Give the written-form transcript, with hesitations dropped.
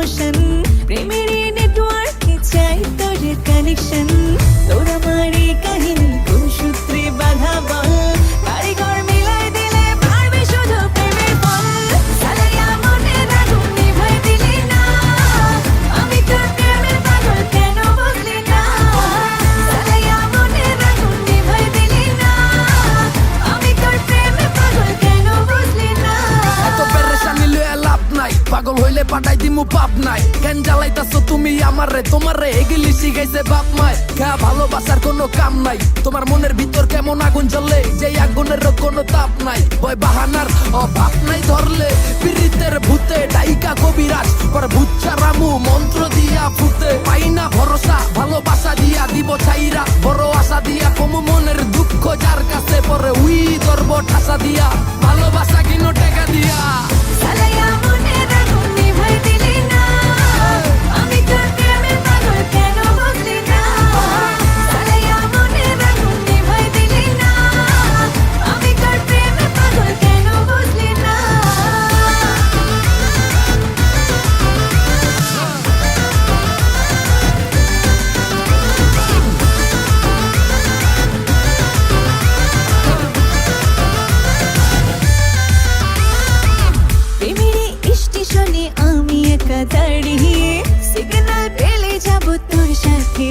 Emotion, প্রেমের নেটওয়ার্কে চাই তোর কানেকশন। তোর আমার এই কাহিনী কোন সূত্রে বাধা বল, কারিগর মিলাই দিলে পারবে শুধু প্রেমের ফল। সালাইয়া মনের আগুন নিভাই দিলি না, আমি তোর প্রেমের পাগল কেন বুঝলি না। সালাইয়া মনের আগুন নিভাই দিলি না, আমি তোর প্রেমের পাগল কেন বুঝলি না। এত পেরেশানি লয়ে লাভ নাই, পাগল হইলে পাঠাই দিমু পাপ নাই। কেন জ্বালাইতাছো তুমি আমারে, তোমারে এগুলি শিখাইছে বাপ মায়। খা ভালোবাসার কোনো কাম নাই, তোমার মনের ভিতর কেমন আগুন জ্বলে, যে আগুনের কোনো তাপ নাই। ভয় বাহানার অভাব নাই ধরলে, পীড়িতের ভূতে ডাইকা কবিরাজ পর ভুচ্চা রামু মন্ত্র দিয়া ফুতে। পাই না ভরসা ভালোবাসা দিয়া, দিব ছাইরা বড় আশা দিয়া। কম মনের দুঃখ যার কাছে পরে উই ধরব ঠাসা দিয়া, ভালোবাসা কিনো টাকা দিয়া। সালাইয়া মনের আগুন নিভাই দিলি না, আমি তোর প্রেমের পাগল কেন বুঝলি না। সালাইয়া মনের আগুন নিভাই দিলি না, আমি তোর প্রেমের পাগল কেন বুঝলি না। প্রেমের স্টেশনে আমি একা দাঁড়িয়ে, সিগন্যাল পেলে যাব তোর সাথে।